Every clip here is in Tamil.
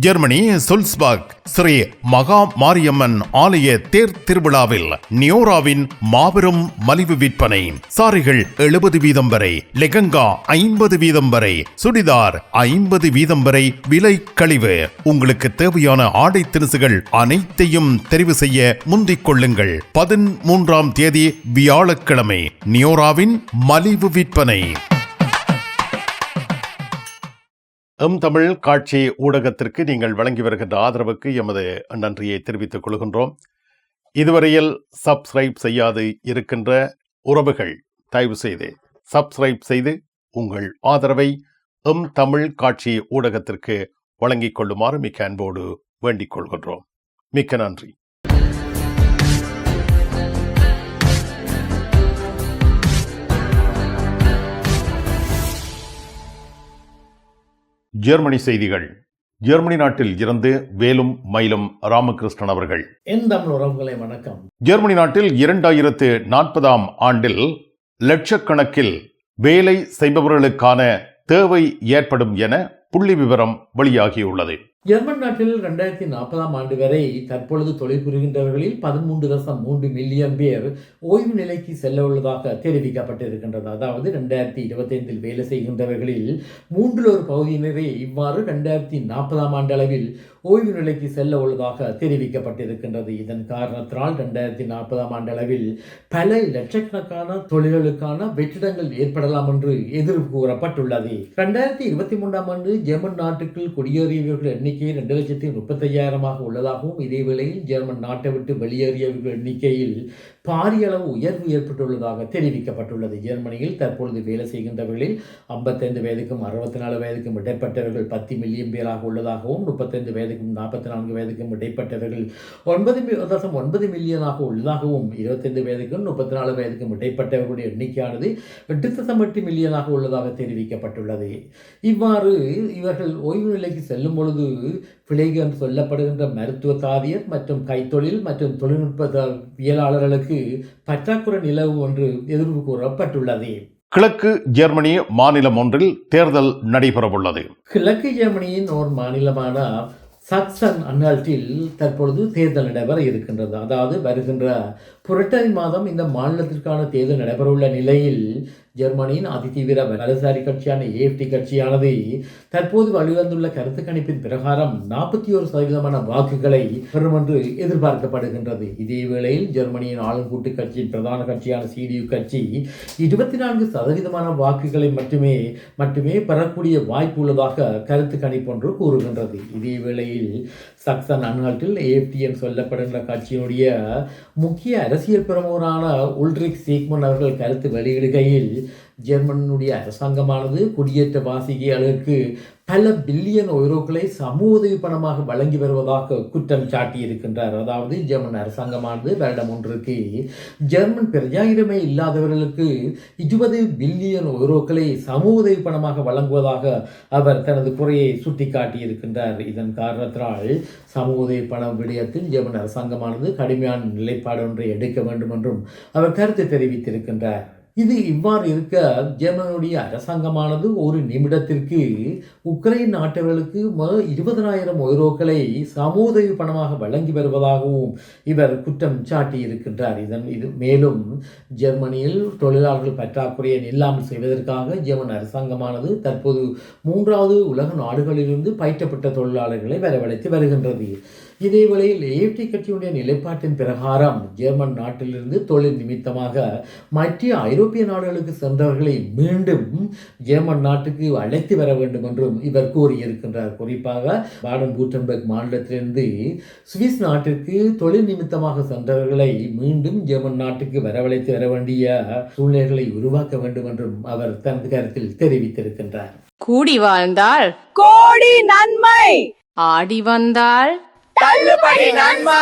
ஜெர்மனி சுல்ஸ்பர்க் ஸ்ரீ மகா மாரியம்மன் ஆலய தேர் திருவிழாவில் நியோராவின் மாபெரும் மலிவு விற்பனை. சாரிகள் 70% வரை, லெகங்கா 50% வரை, சுடிதார் 50% வரை விலை கழிவு. உங்களுக்கு தேவையான ஆடை திணுசுகள் அனைத்தையும் தெரிவு செய்ய முந்திக் கொள்ளுங்கள். 13ஆம் தேதி வியாழக்கிழமை நியோராவின் மலிவு விற்பனை. தமிழ் காட்சி ஊடகத்திற்கு நீங்கள் வழங்கி வருகின்ற ஆதரவுக்கு எமது நன்றியை தெரிவித்துக் கொள்கின்றோம். இதுவரையில் சப்ஸ்கிரைப் செய்யாது இருக்கின்ற உறவுகள் தயவு செய்து சப்ஸ்கிரைப் செய்து உங்கள் ஆதரவை தமிழ் காட்சி ஊடகத்திற்கு வழங்கிக் கொள்ளுமாறு மிக்க அன்போடு வேண்டிக் கொள்கின்றோம். மிக்க நன்றி. ஜெர்மனி செய்திகள். ஜெர்மனி நாட்டில் இருந்து வேலும் மயிலும் ராமகிருஷ்ணன் அவர்கள். என் தமிழ் உறவுகளை வணக்கம். ஜெர்மனி நாட்டில் 2040 ஆண்டில் லட்சக்கணக்கில் வேலை செய்பவர்களுக்கான தேவை ஏற்படும் என புள்ளி விவரம் வெளியாகியுள்ளது. ஜெர்மன் நாட்டில் 2040 ஆண்டு வரை தற்பொழுது தொழில் புரிகின்றவர்களில் 13.3 மில்லியன் பேர் ஓய்வு நிலைக்கு செல்ல உள்ளதாக தெரிவிக்கப்பட்டிருக்கின்றது. அதாவது 2025 வேலை செய்கின்றவர்களில் 1/3 பகுதியினரே இவ்வாறு 2040 ஆண்டு அளவில் ஓய்வு நிலைக்கு செல்ல உள்ளதாக தெரிவிக்கப்பட்டிருக்கின்றது. இதன் காரணத்தினால் 2040 ஆண்டு அளவில் பல லட்சக்கணக்கான தொழில்களுக்கான வெற்றிடங்கள் ஏற்படலாம் என்று எதிர்ப்பு கூறப்பட்டுள்ளது. 2023 ஆண்டு ஜெர்மன் நாட்டுக்குள் குடியேறியவர்கள் எண்ணிக்கை 2,35,000 உள்ளதாகவும், இதே வேளையில் ஜெர்மன் நாட்டை விட்டு வெளியேறியவர்கள் எண்ணிக்கையில் பாரிய அளவு உயர்வு ஏற்பட்டுள்ளதாக தெரிவிக்கப்பட்டுள்ளது. ஜெர்மனியில் தற்பொழுது வேலை செய்கின்றவர்களில் 55 வயதுக்கும் 64 வயதுக்கும் இடைப்பட்டவர்கள் 10 மில்லியன் பேராக உள்ளதாகவும், 35 வயதுக்கும் 44 வயதுக்கும் இடைப்பட்டவர்கள் 9.9 மில்லியனாக உள்ளதாகவும், 25 வயதுக்கும் 34 வயதுக்கும் இடைப்பட்டவர்களுடைய எண்ணிக்கையானது 8.8 மில்லியனாக உள்ளதாக தெரிவிக்கப்பட்டுள்ளது. இவ்வாறு இவர்கள் ஓய்வு நிலைக்கு செல்லும் பொழுது பிழைகள் என்று சொல்லப்படுகின்ற மருத்துவ தாதியர் மற்றும் கைத்தொழில் மற்றும் தொழில்நுட்பவியலாளர்களுக்கு பற்றாக்குறை நிலவு என்று எதிர்ப்பு கூறப்பட்டுள்ளது. கிழக்கு ஜெர்மனி மாநிலம் ஒன்றில் தேர்தல் நடைபெறவுள்ளது. கிழக்கு ஜெர்மனியின் ஒரு மாநிலமான சாக்சன் அன்ஹால்ட்டில் தற்பொழுது தேர்தல் நடைபெற இருக்கின்றது. அதாவது வருகின்ற புரட்டாதி மாதம் இந்த மாநிலத்திற்கான தேர்தல் நடைபெறவுள்ள நிலையில் ஜெர்மனியின் அதிதீவிர வலதுசாரி கட்சியான ஏஎஃப்டி கட்சியானது தற்போது வெளிவந்துள்ள கருத்து கணிப்பின் பிரகாரம் 41% வாக்குகளை பெறும் என்று எதிர்பார்க்கப்படுகின்றது. இதே வேளையில் ஜெர்மனியின் ஆளும் கூட்டு கட்சியின் பிரதான கட்சியான CDU கட்சி 24% வாக்குகளை மட்டுமே பெறக்கூடிய வாய்ப்பு உள்ளதாக கருத்து கணிப்பு ஒன்று கூறுகின்றது. இதே வேளையில் சாக்சன் அன்ஹால்ட்டில் ஏஎஃப்டி என்று சொல்லப்படுகின்ற கட்சியினுடைய முக்கிய அரசியல் பிரமுகரான உல்ரிக் சீக்மன் அவர்கள் கருத்து வெளியிடுகையில் ஜெர்மனியுடைய அரசாங்கமானது குடியேற்றவாசிகளுக்கு பல பில்லியன் யூரோக்களை சமூக உதவி பணமாக வழங்கி வருவதாக குற்றம் சாட்டி இருக்கின்றார். அதாவது ஜெர்மன் அரசாங்கமானது வருடம் ஒன்றுக்கு ஜெர்மன் பிரஜாயிரமே இல்லாதவர்களுக்கு 20 பில்லியன் யூரோக்களை சமூக உதவி பணமாக வழங்குவதாக அவர் தனது குறையை சுட்டிக்காட்டி இருக்கின்றார். இதன் காரணத்தினால் சமூக உதவி பணம் விடயத்தில் ஜெர்மன் அரசாங்கமானது கடுமையான நிலைப்பாடு ஒன்றை எடுக்க வேண்டும் என்றும் அவர் கருத்து தெரிவித்திருக்கின்றார். இது இவ்வாறு இருக்க ஜெர்மனியுடைய அரசாங்கமானது ஒரு நிமிடத்திற்கு உக்ரைன் நாட்டவர்களுக்கு 20,000 யூரோக்களை சமூக உதவி பணமாக வழங்கி வருவதாகவும் இவர் குற்றம் சாட்டி இருக்கின்றார். இது மேலும் ஜெர்மனியில் தொழிலாளர்கள் பற்றாக்குறையை இல்லாமல் செய்வதற்காக ஜெர்மன் அரசாங்கமானது தற்போது 3வது உலக நாடுகளிலிருந்து பயிற்றப்பட்ட தொழிலாளர்களை வரவழைத்து வருகின்றது. இதே வேளையில் ஏஎஃப்டி கட்சியுடைய நிலைப்பாட்டின் பிரகாரம் ஜெர்மன் நாட்டிலிருந்து தொழில் நிமித்தமாக மற்ற ஐரோப்பிய நாடுகளுக்கு சென்றவர்களை மீண்டும் ஜெர்மன் நாட்டுக்கு அழைத்து வர வேண்டும் என்றும் இவர் கூறியிருக்கின்றார். குறிப்பாக பாடன்-வூர்ட்டம்பர்க் மாநிலத்திலிருந்து சுவிஸ் நாட்டிற்கு தொழில் நிமித்தமாக சென்றவர்களை மீண்டும் ஜெர்மன் நாட்டுக்கு வரவழைத்து வர வேண்டிய சூழ்நிலைகளை உருவாக்க வேண்டும் என்றும் அவர் தனது கருத்தில் தெரிவித்திருக்கின்றார். கூடி வாழ்ந்தால் கோடி நன்மை, ஆடி வந்தால் தள்ளுபடி நன்மை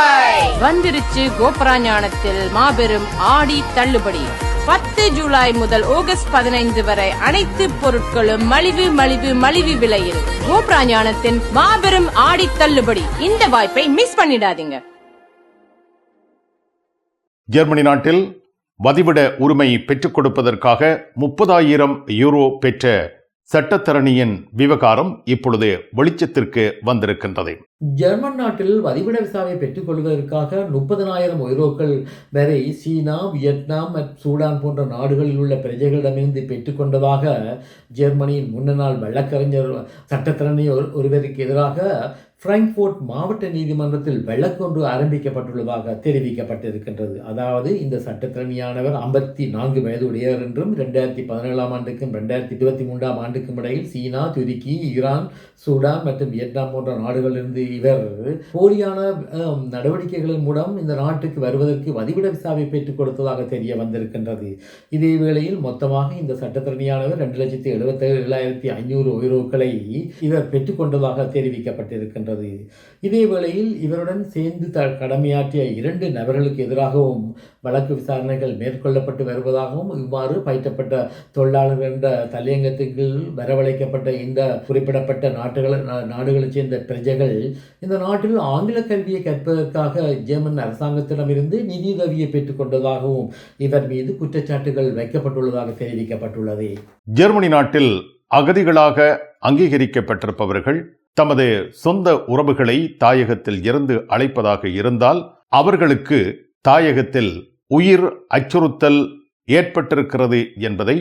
வந்துருச்சு. கோபுராஞானத்தில் மாபெரும் ஆடி தள்ளுபடி 10 ஜூலை முதல் ஆகஸ்ட் 15 வரை அனைத்து பொருட்களும் மலிவு விலையில். கோபுராஞானத்தின் மாபெரும் ஆடி தள்ளுபடி. இந்த வாய்ப்பை மிஸ் பண்ணிடாதீங்க. ஜெர்மனி நாட்டில் வதிவிட உரிமை பெற்றுக் கொடுப்பதற்காக 30,000 யூரோ பெற்ற சட்டத்தரணியின் விவகாரம் இப்பொழுது வெளிச்சத்திற்கு வந்திருக்கின்றது. ஜெர்மன் நாட்டில் வதிவிட விசாவை பெற்றுக் கொள்வதற்காக 30,000 யூரோக்கள் வரை சீனா, வியட்நாம் மற்றும் சூடான் போன்ற நாடுகளில் உள்ள பிரஜைகளிடமிருந்து பெற்றுக்கொண்டதாக ஜெர்மனியின் முன்னாள் வழக்கறிஞர் சட்டத்தரணி ஒருவருக்கு எதிராக பிராங்க்ஃபோர்ட் மாவட்ட நீதிமன்றத்தில் வழக்கொன்று ஆரம்பிக்கப்பட்டுள்ளதாக தெரிவிக்கப்பட்டிருக்கின்றது. அதாவது இந்த சட்டத்தரணியானவர் 54 வயதுடையவர் என்றும் 2017 ஆண்டுக்கும் 2023 ஆண்டுக்கும் இடையில் சீனா, துருக்கி, ஈரான், சூடான் மற்றும் வியட்நாம் போன்ற நாடுகளிலிருந்து இவர் போலியான நடவடிக்கைகளின் மூலம் இந்த நாட்டுக்கு வருவதற்கு வதிவிட விசாவை பெற்றுக் கொடுத்ததாக தெரிய வந்திருக்கின்றது. இதே வேளையில் மொத்தமாக இந்த சட்டத்தரணியானவர் 2,77,500 யூரோக்களை இவர் பெற்றுக்கொண்டதாக தெரிவிக்கப்பட்டிருக்கின்றது. இதே வேளையில் இவருடன் சேர்ந்து கடமையாற்றிய 2 நபர்களுக்கு எதிராகவும் வழக்கு விசாரணைகள் மேற்கொள்ளப்பட்டு வருவதாகவும், இவ்வாறு பயிற்றப்பட்ட தொழிலாளர்கள் என்ற தலையங்கத்துக்கு வரவழைக்கப்பட்ட இந்த குறிப்பிடப்பட்ட நாடுகளைச் சேர்ந்த பிரஜைகள் இந்த நாட்டில் ஆங்கில கல்வியை கற்பதற்காக ஜெர்மன் அரசாங்கத்திடமிருந்து நிதியுதவியை பெற்றுக் கொண்டதாகவும் இவர் மீது குற்றச்சாட்டுகள் வைக்கப்பட்டுள்ளதாக தெரிவிக்கப்பட்டுள்ளது. ஜெர்மனி நாட்டில் அகதிகளாக அங்கீகரிக்கப்பட்டிருப்பவர்கள் தமது சொந்த உறவுகளை தாயகத்தில் இருந்து அழைப்பதாக இருந்தால் அவர்களுக்கு தாயகத்தில் உயிர் அச்சுறுத்தல் ஏற்பட்டிருக்கிறது என்பதை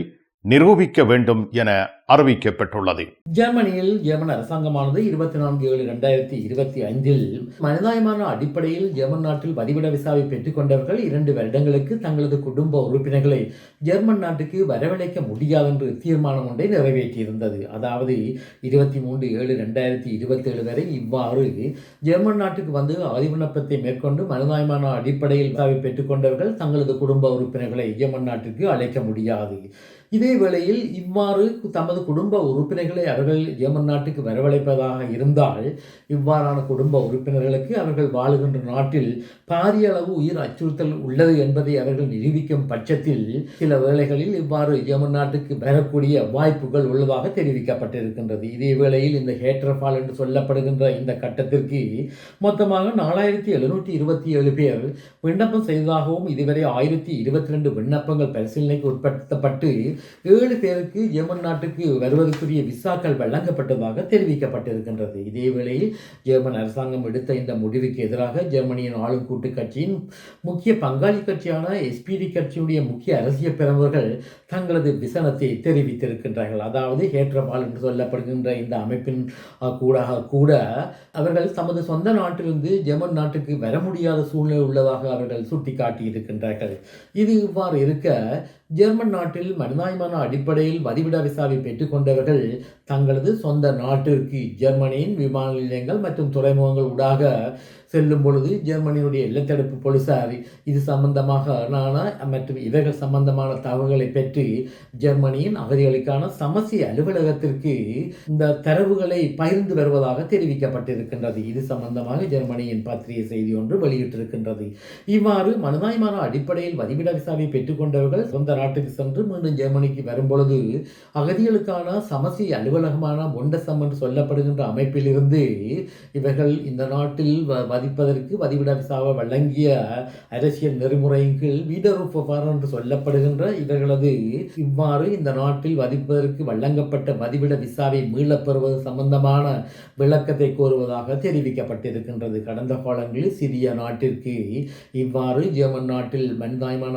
நிரூபிக்க வேண்டும் என அறிவிக்கப்பட்டுள்ளது. ஜெர்மனியில் ஜெர்மன் அரசாங்கமானது 24/7/2025 மனிதாயமான அடிப்படையில் ஜெர்மன் நாட்டில் வதிவிட விசாவை பெற்றுக் கொண்டவர்கள் 2 வருடங்களுக்கு தங்களது குடும்ப உறுப்பினர்களை ஜெர்மன் நாட்டுக்கு வரவழைக்க முடியாது என்று தீர்மானம் ஒன்றை நிறைவேற்றியிருந்தது. அதாவது 23/7/2027 வரை இவ்வாறு ஜெர்மன் நாட்டுக்கு வந்து அகதி விண்ணப்பத்தை மேற்கொண்டு மனிதாயமான அடிப்படையில் விசாவை பெற்றுக் கொண்டவர்கள் தங்களது குடும்ப உறுப்பினர்களை ஜெர்மன் நாட்டுக்கு அழைக்க முடியாது. இதே வேளையில் இவ்வாறு தமது குடும்ப உறுப்பினர்களை அவர்கள் ஜெர்மன் நாட்டுக்கு வரவழைப்பதாக இருந்தால் இவ்வாறான குடும்ப உறுப்பினர்களுக்கு அவர்கள் வாழுகின்ற நாட்டில் பாரிய அளவு உயிர் அச்சுறுத்தல் உள்ளது என்பதை அவர்கள் நிரூபிக்கும் பட்சத்தில் சில வேளைகளில் இவ்வாறு ஜெர்மன் நாட்டுக்கு வரக்கூடிய வாய்ப்புகள் உள்ளதாக தெரிவிக்கப்பட்டிருக்கின்றது. இதே வேளையில் இந்த ஹேட்டர்ஃபால் என்று சொல்லப்படுகின்ற இந்த கட்டத்திற்கு மொத்தமாக 4,727 பேர் விண்ணப்பம் செய்ததாகவும் இதுவரை 1,022 விண்ணப்பங்கள் பரிசீலனைக்கு உட்படுத்தப்பட்டு 7 பேருக்கு ஜெர்மன் நாட்டுக்கு வருவதற்குரிய விசாக்கள் வழங்கப்பட்டதாக தெரிவிக்கப்பட்டிருக்கின்றது. இதே வேளையில் ஜெர்மன் அரசாங்கம் எடுத்த இந்த முடிவுக்கு எதிராக ஜெர்மனியின் ஆளும் கூட்டு கட்சியின் முக்கிய பங்காளி கட்சியான SPD கட்சியுடைய முக்கிய அரசியல் பிரமுகர்கள் தங்களது விசனத்தை தெரிவித்திருக்கின்றார்கள். அதாவது ஹேட்ரபால் என்று சொல்லப்படுகின்ற இந்த அமைப்பின் கூட அவர்கள் தமது சொந்த நாட்டிலிருந்து ஜெர்மன் நாட்டுக்கு வர முடியாத சூழ்நிலை உள்ளதாக அவர்கள் சுட்டிக்காட்டியிருக்கின்றார்கள். இது இவ்வாறு இருக்க ஜெர்மன் நாட்டில் மனிதாயமான அடிப்படையில் வதிவிட விசாவை பெற்றுக்கொண்டவர்கள் தங்களது சொந்த நாட்டிற்கு ஜெர்மனியின் விமான நிலையங்கள் மற்றும் துறைமுகங்கள் ஊடாக செல்லும் பொழுது ஜெர்மனியுடைய எல்லைத்தடுப்பு போலீசார் இது சம்பந்தமாக மற்றும் இவர்கள் சம்பந்தமான தகவல்களை பெற்று ஜெர்மனியின் அகதிகளுக்கான சமசி அலுவலகத்திற்கு இந்த தரவுகளை பகிர்ந்து வருவதாக தெரிவிக்கப்பட்டிருக்கின்றது. இது சம்பந்தமாக ஜெர்மனியின் பத்திரிகை செய்தி ஒன்று வெளியிட்டிருக்கின்றது. இவ்வாறு மனிதாயமான அடிப்படையில் வதிவிட விசாவை பெற்றுக்கொண்டவர்கள் சொந்த நாட்டுக்கு சென்று மீண்டும் ஜெர்மனிக்கு வரும்பொழுது அகதிகளுக்கான சமசி அலுவலகமான பொண்டசம் என்று சொல்லப்படுகின்ற அமைப்பிலிருந்து இவர்கள் இந்த நாட்டில் வதிப்பதற்கு வதிவிட விசாவை வழங்கிய அரசியல் நெறிமுறையின் கீழ் வீடரூபர் என்று சொல்லப்படுகின்ற இவர்களது இவ்வாறு இந்த நாட்டில் வதிப்பதற்கு வழங்கப்பட்ட வதிவிட விசாவை மீளப்பெறுவது சம்பந்தமான விளக்கத்தை கோருவதாக தெரிவிக்கப்பட்டிருக்கின்றது. கடந்த காலங்களில் சிரிய நாட்டிற்கு இவ்வாறு ஜெர்மன் நாட்டில் மனிதாயமான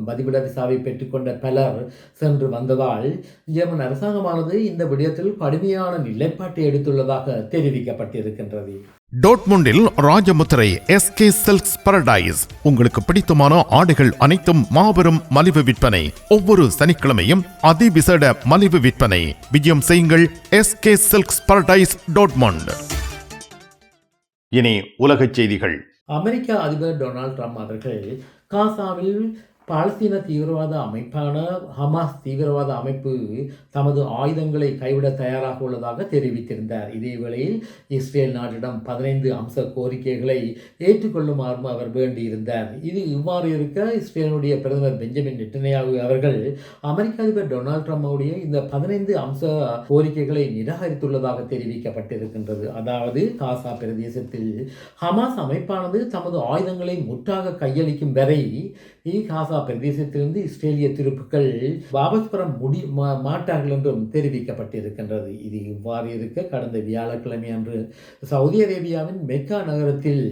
வதிவிட விசாவை பெற்றுக்கொண்ட பலர் சென்று வந்ததால் ஜெர்மன் அரசாங்கமானது இந்த விடயத்தில் கடுமையான நிலைப்பாட்டை எடுத்துள்ளதாக தெரிவிக்கப்பட்டிருக்கின்றது. டோட்முண்டில் ராஜமுத்திரை SK சில்க்ஸ் பாரடைஸ் உங்களுக்கு பிடித்தமான ஆடைகள் அனைத்தும் மாபெரும் மலிவு விற்பனை. ஒவ்வொரு சனிக்கிழமையும் அதிவிசேட மலிவு விற்பனை. விஜயம் செய்யுங்கள் SK சில்க்ஸ் பாரடைஸ் டோட்முண்ட். இனி உலகச் செய்திகள். அமெரிக்க அதிபர் டொனால்ட் ட்ரம்ப் அவர்கள் காசாவில் பாலஸ்தீன தீவிரவாத அமைப்பான ஹமாஸ் தீவிரவாத அமைப்பு தமது ஆயுதங்களை கைவிட தயாராக உள்ளதாக தெரிவித்திருந்தார். இதே வேளையில் இஸ்ரேல் நாட்டிடம் 15 அம்ச கோரிக்கைகளை ஏற்றுக்கொள்ளுமாறும் அவர் வேண்டியிருந்தார். இது இவ்வாறு இருக்க இஸ்ரேலுடைய பிரதமர் பெஞ்சமின் நெட்டன்யாகு அவர்கள் அமெரிக்க அதிபர் டொனால்ட் ட்ரம்புடைய இந்த 15 அம்ச கோரிக்கைகளை நிராகரித்துள்ளதாக தெரிவிக்கப்பட்டிருக்கின்றது. அதாவது காசா பிரதேசத்தில் ஹமாஸ் அமைப்பானது தமது ஆயுதங்களை முற்றாக கையளிக்கும் வரை காசா பிரதேசத்திலிருந்து இஸ்ரேலிய துருப்புக்கள் வாபஸ் பெற மாட்டார்கள் என்றும் தெரிவிக்கப்பட்டிருக்கின்றது. இது இவ்வாறு இருக்க கடந்த வியாழக்கிழமை அன்று சவுதி அரேபியாவின் மெக்கா நகரத்தில்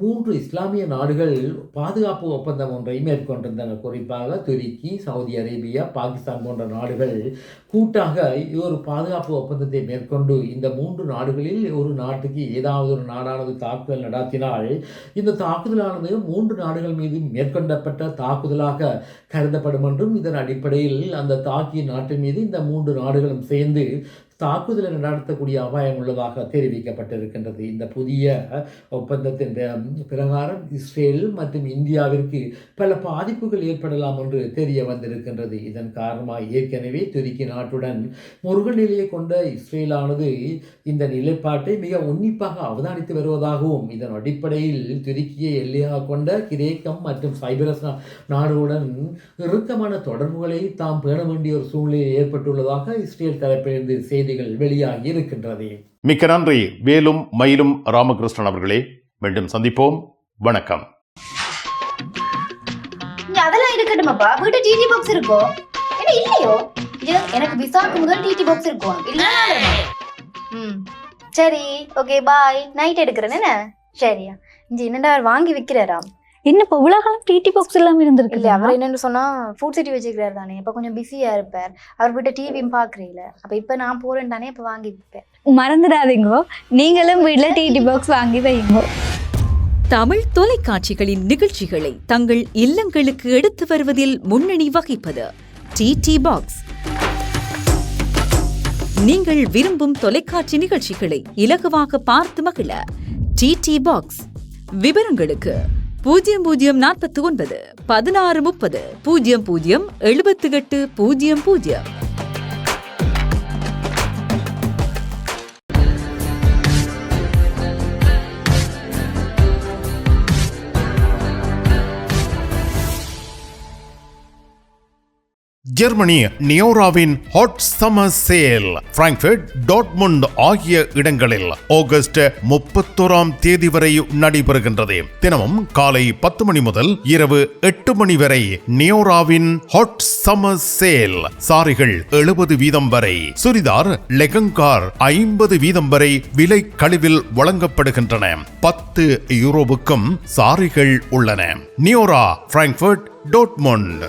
3 இஸ்லாமிய நாடுகள் பாதுகாப்பு ஒப்பந்தம் ஒன்றை மேற்கொண்டிருந்தன. குறிப்பாக துருக்கி, சவுதி அரேபியா, பாகிஸ்தான் போன்ற நாடுகள் கூட்டாக ஒரு பாதுகாப்பு ஒப்பந்தத்தை மேற்கொண்டு இந்த 3 நாடுகளில் ஒரு நாட்டுக்கு ஏதாவது ஒரு நாடானது தாக்குதல் நடாத்தினால் இந்த தாக்குதலானது 3 நாடுகள் மீது மேற்கொள்ளப்பட்ட தாக்குதலாக கருதப்படும் என்றும், இதன் அடிப்படையில் அந்த தாக்கிய நாட்டின் மீது இந்த 3 நாடுகளும் சேர்ந்து தாக்குதலை நடத்தக்கூடிய அபாயம் உள்ளதாக தெரிவிக்கப்பட்டிருக்கின்றது. இந்த புதிய ஒப்பந்தத்தின் பிரகாரம் இஸ்ரேல் மற்றும் இந்தியாவிற்கு பல பாதிப்புகள் ஏற்படலாம் என்று தெரிய வந்திருக்கின்றது. இதன் காரணமாக ஏற்கனவே துருக்கி நாட்டுடன் முருகன் நிலையை கொண்ட இஸ்ரேலானது இந்த நிலைப்பாட்டை மிக உன்னிப்பாக அவதானித்து வருவதாகவும், இதன் அடிப்படையில் துருக்கியை எல்லையாக கொண்ட கிரேக்கம் மற்றும் சைப்ரஸ் நாடுகளுடன் இறுக்கமான தொடர்புகளை தாம் பேண வேண்டிய ஒரு சூழ்நிலை ஏற்பட்டுள்ளதாக இஸ்ரேல் தரப்பிலிருந்து செய்திகள் வெளியாகி இருக்கின்றது. மிக்க நன்றி வேலும் மயிலும் ராமகிருஷ்ணன் அவர்களே. மீண்டும் சந்திப்போம். வணக்கம். அதெல்லாம் இருக்கட்டுமாப்பா, வீட்டு டிடி பாக்ஸ் இருக்கோ என்ன இல்லையோ? எனக்கு விசாக்கு முதல் டிடி பாக்ஸ் இருக்கும் இல்ல? சரி, ஓகே, பாய். நைட் எடுக்கிறேன் என்ன? சரியா? இங்க என்னடா வாங்கி விற்கிறாராம்? என்ன இப்போ உலகம் டிடி பாக்ஸ் எல்லாம் இருந்திருக்கு? இல்லை, அவர் என்னன்னு சொன்னா ஃபுட் சிட்டி வச்சுக்கிறாரு தானே, இப்போ கொஞ்சம் பிஸியா இருப்பார். அவர் வீட்டை டிவியும் பாக்குறீங்கள, அப்ப இப்ப நான் போறேன் தானே, இப்ப வாங்கி விற்பேன். மறந்துடாதீங்கோ, நீங்களும் வீட்டுல டிடி பாக்ஸ் வாங்கி வைங்க. தமிழ் தொலைக்காட்சிகளின் நிகழ்ச்சிகளை தங்கள் இல்லங்களுக்கு எடுத்து வருவதில் முன்னணி வகிப்பது டிடி பாக்ஸ். நீங்கள் விரும்பும் தொலைக்காட்சி நிகழ்ச்சிகளை இலகுவாக பார்த்து மகிழ டிடி பாக்ஸ். விவரங்களுக்கு 0049 1630 00 78 00. ஜெர்மனி நியோராவின் hot summer sale Frankfurt, Dortmund ஆகிய இடங்களில் ஆகஸ்ட் 31 வரை நடைபெறுகின்றது. தினமும் காலை 10 மணி முதல் இரவு 8 மணி வரை நியோராவின் ஹாட் சம்மர் சேல். சாரிகள் 70% வரை, சுரிதார், லெகங்கார் 50% வரை விலை கழிவில் வழங்கப்படுகின்றன. 10 யூரோவுக்கும் சாரிகள் உள்ளன. நியோரா, பிராங்க்ஃபர்ட், டாட்முண்ட்.